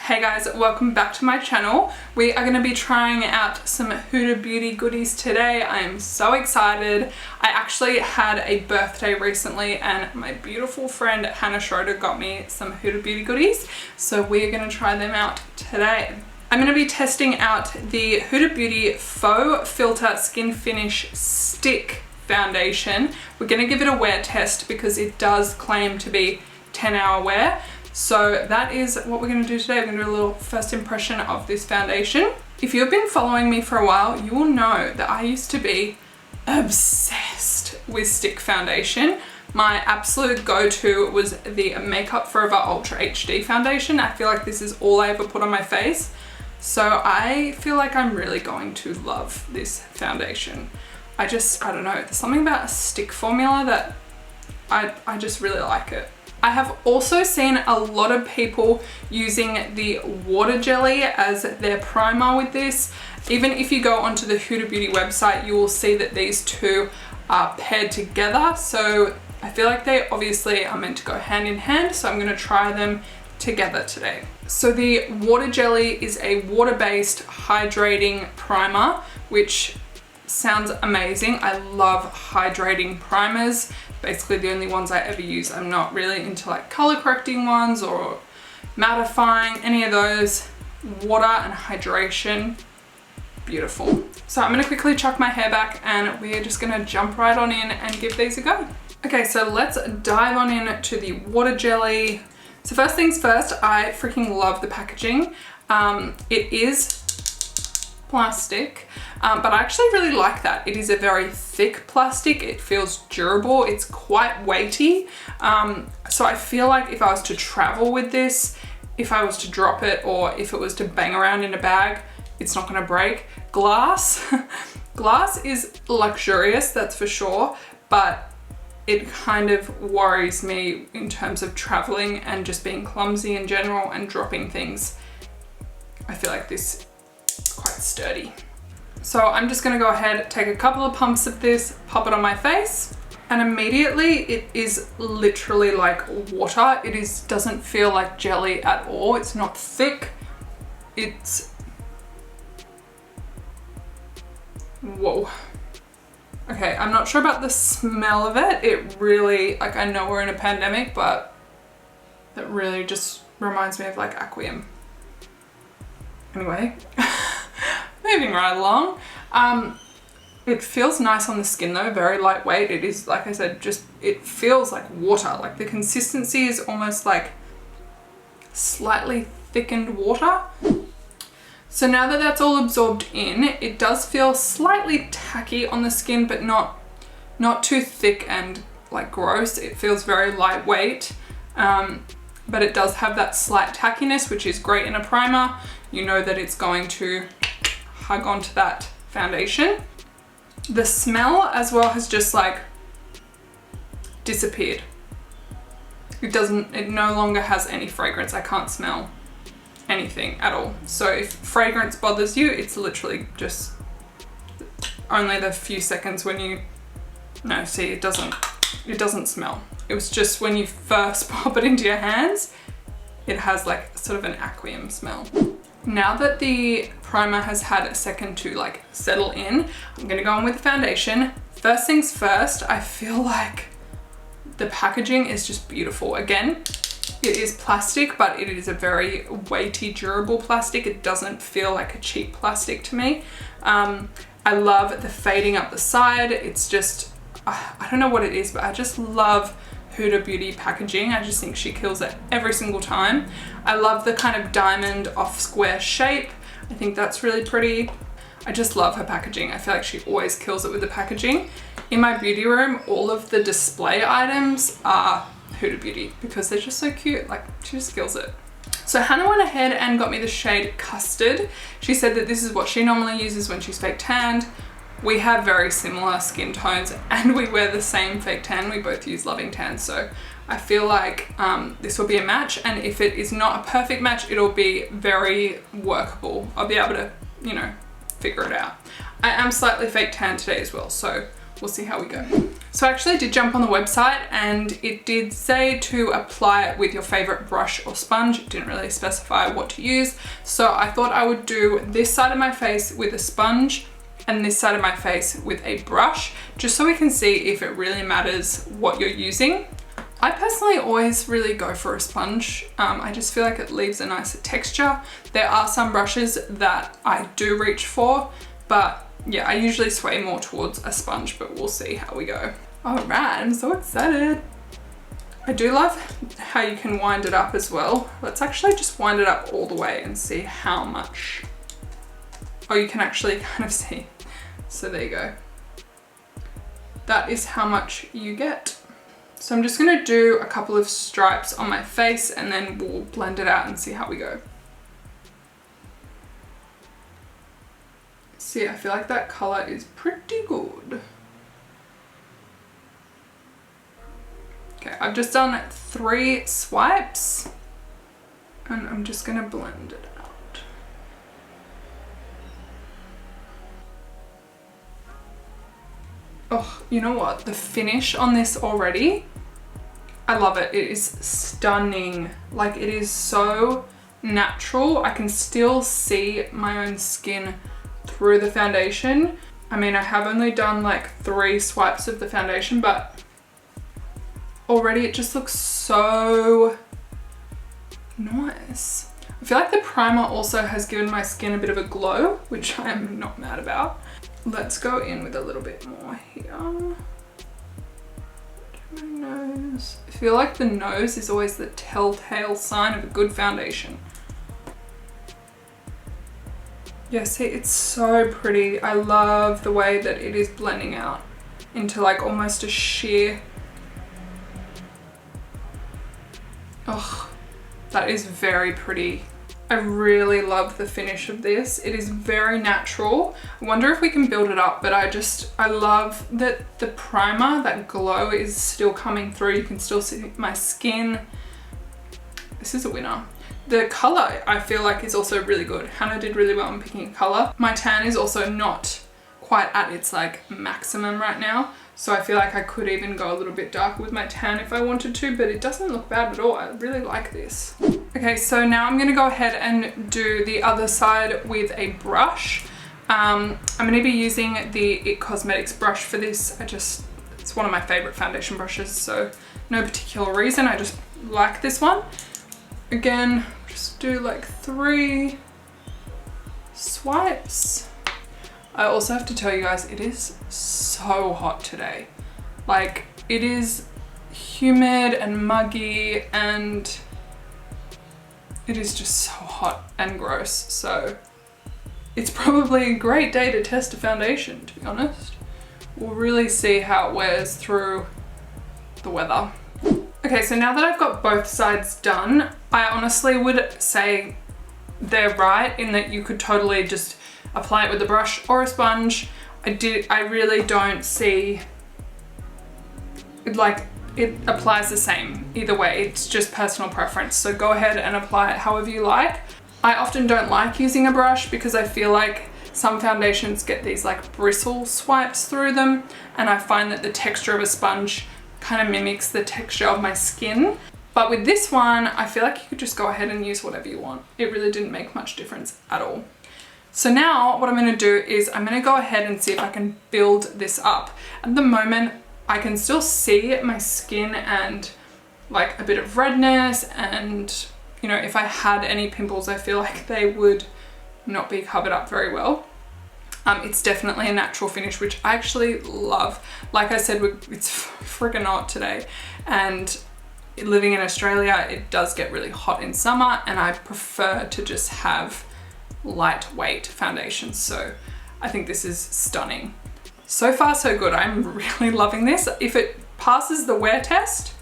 Hey guys, welcome back to my channel. We are going to be trying out some Huda Beauty goodies today. I am so excited. I actually had a birthday recently and my beautiful friend Hannah Schroeder got me some Huda Beauty goodies. So we're going to try them out today. I'm going to be testing out the Huda Beauty Faux Filter Skin Finish Stick Foundation. We're going to give it a wear test because it does claim to be 10-hour wear. So that is what we're going to do today. We're going to do a little first impression of this foundation. If you've been following me for a while, you will know that I used to be obsessed with stick foundation. My absolute go-to was the Makeup Forever Ultra HD foundation. I feel like this is all I ever put on my face. So I feel like I'm really going to love this foundation. I don't know, there's something about a stick formula that I just really like it. I have also seen a lot of people using the water jelly as their primer with this. Even if you go onto the Huda Beauty website, you will see that these two are paired together. So I feel like they obviously are meant to go hand in hand. So I'm going to try them together today. So the water jelly is a water-based hydrating primer, which sounds amazing. I love hydrating primers. Basically the only ones I ever use. I'm not really into like color correcting ones or mattifying, any of those. Water and hydration, beautiful. So I'm gonna quickly chuck my hair back and we're just gonna jump right on in and give these a go. Okay, so let's dive on in to the water jelly. So first things first, I freaking love the packaging. It is plastic, but I actually really like that. It is a very thick plastic. It feels durable. It's quite weighty. So I feel like if I was to travel with this, if I was to drop it or if it was to bang around in a bag, it's not going to break. Glass is luxurious, that's for sure, but it kind of worries me in terms of traveling and just being clumsy in general and dropping things. I feel like this quite sturdy. So I'm just gonna go ahead, take a couple of pumps of this, pop it on my face, and immediately it is literally like water. It doesn't feel like jelly at all. It's not thick. Whoa. Okay, I'm not sure about the smell of it. It really, like, I know we're in a pandemic, but it really just reminds me of like Aquarium. Anyway. Moving right along. It feels nice on the skin though, very lightweight. It is, like I said, it feels like water. Like the consistency is almost like slightly thickened water. So now that that's all absorbed in, it does feel slightly tacky on the skin, but not too thick and like gross. It feels very lightweight, but it does have that slight tackiness, which is great in a primer. You know that it's going to hug onto that foundation. The smell as well has just like disappeared. It no longer has any fragrance. I can't smell anything at all. So if fragrance bothers you, it's literally just only the few seconds when see, it doesn't smell. It was just when you first pop it into your hands, it has like sort of an Aquarium smell. Now that the primer has had a second to like settle in, I'm gonna go on with the foundation. First things first, I feel like the packaging is just beautiful. Again, it is plastic, but it is a very weighty, durable plastic. It doesn't feel like a cheap plastic to me. I love the fading up the side. It's just, I don't know what it is, but I just love Huda Beauty packaging. I just think she kills it every single time. I love the kind of diamond off square shape. I think that's really pretty. I just love her packaging. I feel like she always kills it with the packaging. In my beauty room, all of the display items are Huda Beauty because they're just so cute. Like, she just kills it. So Hannah went ahead and got me the shade Custard. She said that this is what she normally uses when she's fake tanned. We have very similar skin tones and we wear the same fake tan. We both use Loving Tan, so I feel like this will be a match, and if it is not a perfect match, it'll be very workable. I'll be able to, figure it out. I am slightly fake tan today as well, so we'll see how we go. So I actually did jump on the website and it did say to apply it with your favorite brush or sponge. It didn't really specify what to use. So I thought I would do this side of my face with a sponge and this side of my face with a brush, just so we can see if it really matters what you're using. I personally always really go for a sponge. I just feel like it leaves a nicer texture. There are some brushes that I do reach for, but yeah, I usually sway more towards a sponge, but we'll see how we go. All right, I'm so excited. I do love how you can wind it up as well. Let's actually just wind it up all the way and see how much. Oh, you can actually kind of see. So there you go. That is how much you get. So I'm just gonna do a couple of stripes on my face and then we'll blend it out and see how we go. See, I feel like that color is pretty good. Okay, I've just done 3 swipes and I'm just gonna blend it out. Oh, you know what? The finish on this already, I love it. It is stunning. Like, it is so natural. I can still see my own skin through the foundation. I mean, I have only done like 3 swipes of the foundation, but already it just looks so nice. I feel like the primer also has given my skin a bit of a glow, which I am not mad about. Let's go in with a little bit more here. My nose. I feel like the nose is always the telltale sign of a good foundation. Yeah, see, it's so pretty. I love the way that it is blending out into like almost a sheer. Oh, that is very pretty. I really love the finish of this. It is very natural. I wonder if we can build it up, but I love that the primer, that glow is still coming through. You can still see my skin. This is a winner. The color I feel like is also really good. Hannah did really well in picking a color. My tan is also not quite at its like maximum right now. So I feel like I could even go a little bit darker with my tan if I wanted to, but it doesn't look bad at all. I really like this. Okay, so now I'm gonna go ahead and do the other side with a brush. I'm gonna be using the It Cosmetics brush for this. It's one of my favorite foundation brushes, so no particular reason, I just like this one. Again, just do like 3 swipes. I also have to tell you guys, it is so hot today. Like, it is humid and muggy and it is just so hot and gross. So it's probably a great day to test a foundation, to be honest. We'll really see how it wears through the weather. Okay, so now that I've got both sides done, I honestly would say they're right in that you could totally just apply it with a brush or a sponge. I really don't see it, like, it applies the same either way. It's just personal preference, so go ahead and apply it however you like. I often don't like using a brush because I feel like some foundations get these like bristle swipes through them, and I find that the texture of a sponge kind of mimics the texture of my skin. But with this one, I feel like you could just go ahead and use whatever you want. It really didn't make much difference at all. So now what I'm going to do is I'm going to go ahead and see if I can build this up. At the moment, I can still see my skin and like a bit of redness, and you know, if I had any pimples, I feel like they would not be covered up very well. It's definitely a natural finish, which I actually love. Like I said, it's friggin' hot today, and living in Australia, it does get really hot in summer, and I prefer to just have lightweight foundations. So I think this is stunning. So far, so good. I'm really loving this. If it passes the wear test,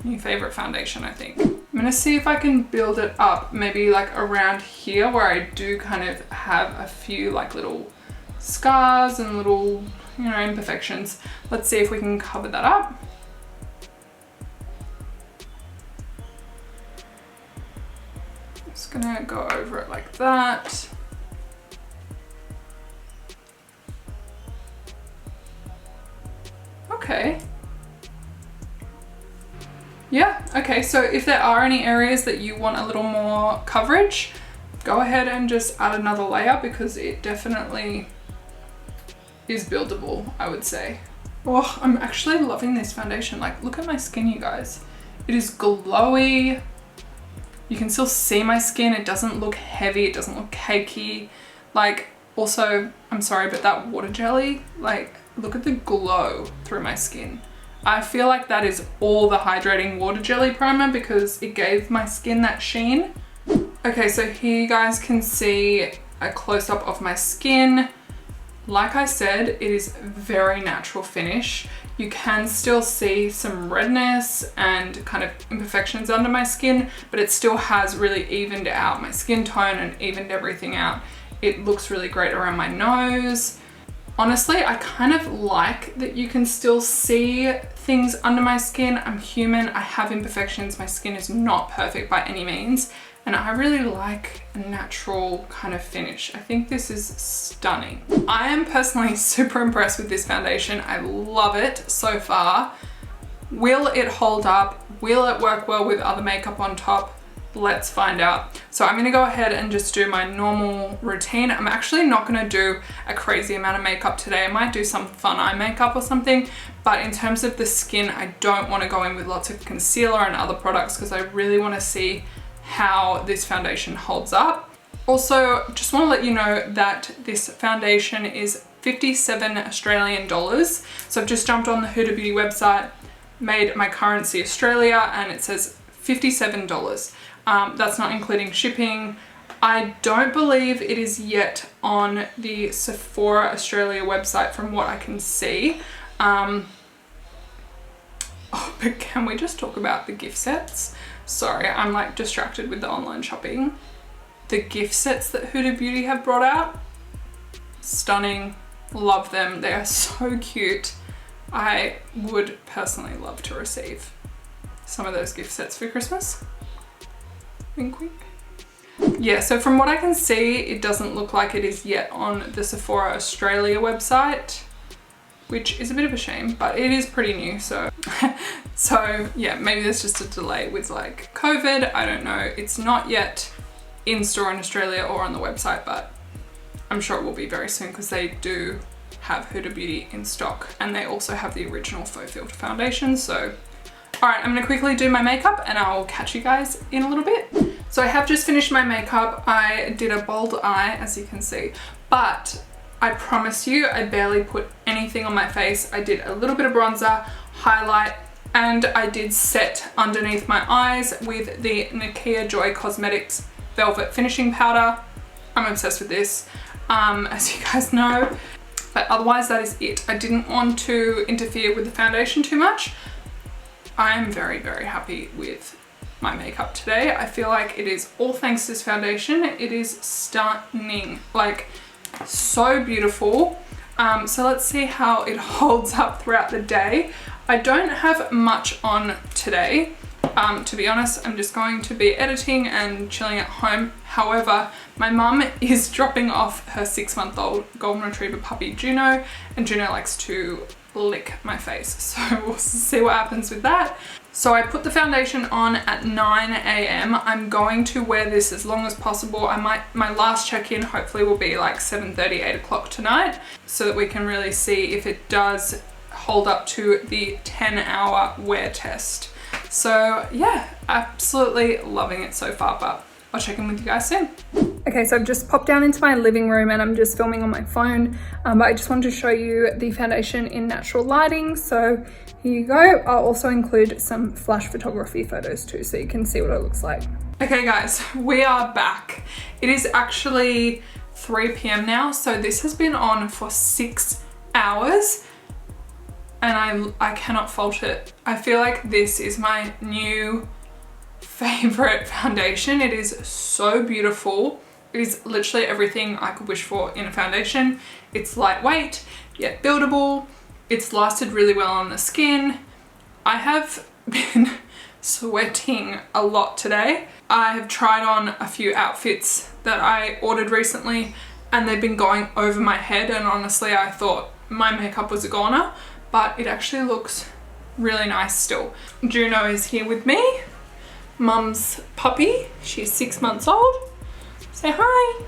new favorite foundation, I think. I'm gonna see if I can build it up, maybe like around here where I do kind of have a few like little scars and little, you know, imperfections. Let's see if we can cover that up. Just gonna go over it like that. okay. Yeah, okay, so if there are any areas that you want a little more coverage, go ahead and just add another layer because it definitely is buildable, I would say. Oh, I'm actually loving this foundation. Like, look at my skin, you guys. It is glowy. You can still see my skin. It doesn't look heavy. It doesn't look cakey. Like, also, I'm sorry, but that water jelly, like, look at the glow through my skin. I feel like that is all the hydrating water jelly primer because it gave my skin that sheen. Okay, so here you guys can see a close-up of my skin. Like I said, it is very natural finish. You can still see some redness and kind of imperfections under my skin, but it still has really evened out my skin tone and evened everything out. It looks really great around my nose. Honestly, I kind of like that you can still see things under my skin. I'm human, I have imperfections, my skin is not perfect by any means, and I really like a natural kind of finish. I think this is stunning. I am personally super impressed with this foundation. I love it so far. Will it hold up? Will it work well with other makeup on top? Let's find out. So I'm gonna go ahead and just do my normal routine. I'm actually not gonna do a crazy amount of makeup today. I might do some fun eye makeup or something, but in terms of the skin, I don't wanna go in with lots of concealer and other products because I really wanna see how this foundation holds up. Also, just wanna let you know that this foundation is 57 Australian dollars. So I've just jumped on the Huda Beauty website, made my currency Australia, and it says $57. That's not including shipping. I don't believe it is yet on the Sephora Australia website from what I can see. Oh, but can we just talk about the gift sets? Sorry, I'm like distracted with the online shopping. The gift sets that Huda Beauty have brought out, stunning, love them. They are so cute. I would personally love to receive some of those gift sets for Christmas. Wink, wink. Yeah, so from what I can see, it doesn't look like it is yet on the Sephora Australia website, which is a bit of a shame, but it is pretty new, so yeah, maybe there's just a delay with like COVID, I don't know. It's not yet in store in Australia or on the website, but I'm sure it will be very soon because they do have Huda Beauty in stock, and they also have the original faux filter foundation. So all right, I'm gonna quickly do my makeup and I'll catch you guys in a little bit. So I have just finished my makeup. I did a bold eye, as you can see, but I promise you, I barely put anything on my face. I did a little bit of bronzer, highlight, and I did set underneath my eyes with the Nakia Joy Cosmetics Velvet Finishing Powder. I'm obsessed with this, as you guys know. But otherwise, that is it. I didn't want to interfere with the foundation too much. I'm very, very happy with my makeup today. I feel like it is all thanks to this foundation. It is stunning, like so beautiful. So let's see how it holds up throughout the day. I don't have much on today. To be honest, I'm just going to be editing and chilling at home. However, my mum is dropping off her 6-month-old golden retriever puppy Juno, and Juno likes to lick my face, so we'll see what happens with that. So I put the foundation on at 9 AM. I'm going to wear this as long as possible. My last check-in hopefully will be like 7:30, 8 o'clock tonight, so that we can really see if it does hold up to the 10-hour wear test. So yeah, absolutely loving it so far, but I'll check in with you guys soon. Okay, so I've just popped down into my living room and I'm just filming on my phone, but I just wanted to show you the foundation in natural lighting. So here you go. I'll also include some flash photography photos too, so you can see what it looks like. Okay guys, we are back. It is actually 3 PM now, so this has been on for 6 hours. And I cannot fault it. I feel like this is my new favorite foundation. It is so beautiful. It is literally everything I could wish for in a foundation. It's lightweight, yet buildable. It's lasted really well on the skin. I have been sweating a lot today. I have tried on a few outfits that I ordered recently and they've been going over my head, and honestly I thought my makeup was a goner. but it actually looks really nice still. Juno is here with me, Mum's puppy. She's 6 months old. Say hi.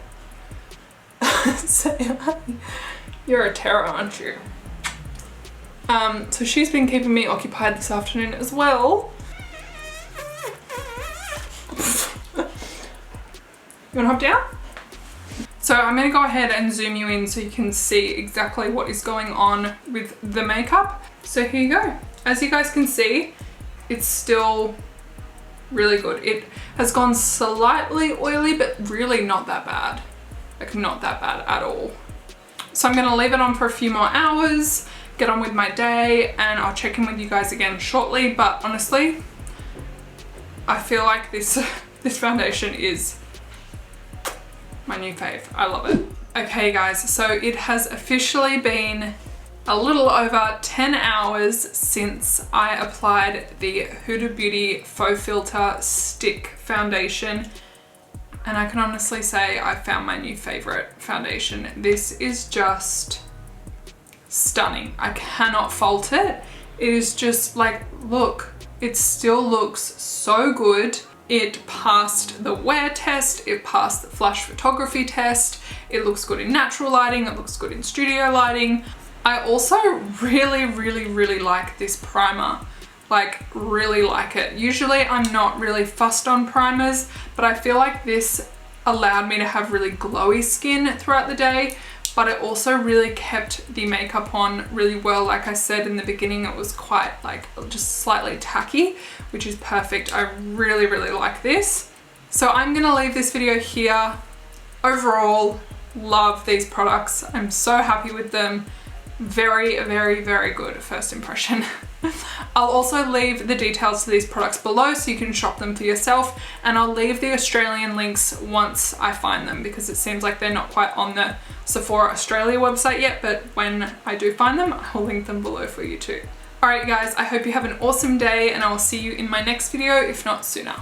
Say hi. You're a terror, aren't you? So she's been keeping me occupied this afternoon as well. You wanna hop down? So I'm gonna go ahead and zoom you in so you can see exactly what is going on with the makeup. So here you go. As you guys can see, it's still really good. It has gone slightly oily, but really not that bad. Like not that bad at all. So I'm gonna leave it on for a few more hours, get on with my day, and I'll check in with you guys again shortly. But honestly, I feel like this foundation is my new fave. I love it. Okay guys, so it has officially been a little over 10 hours since I applied the Huda Beauty Faux Filter Stick Foundation, and I can honestly say I found my new favorite foundation. This is just stunning. I cannot fault it. It is just like, look, it still looks so good. It passed the wear test, it passed the flash photography test, it looks good in natural lighting, it looks good in studio lighting. I also really like this primer, like really like it. Usually I'm not really fussed on primers, but I feel like this allowed me to have really glowy skin throughout the day, but it also really kept the makeup on really well. Like I said in the beginning, it was quite like just slightly tacky, which is perfect. I really like this. So I'm gonna leave this video here. Overall, love these products. I'm so happy with them. Very good first impression. I'll also leave the details to these products below so you can shop them for yourself, and I'll leave the Australian links once I find them, because it seems like they're not quite on the Sephora Australia website yet, but when I do find them, I'll link them below for you too. Alright guys, I hope you have an awesome day, and I will see you in my next video, if not sooner.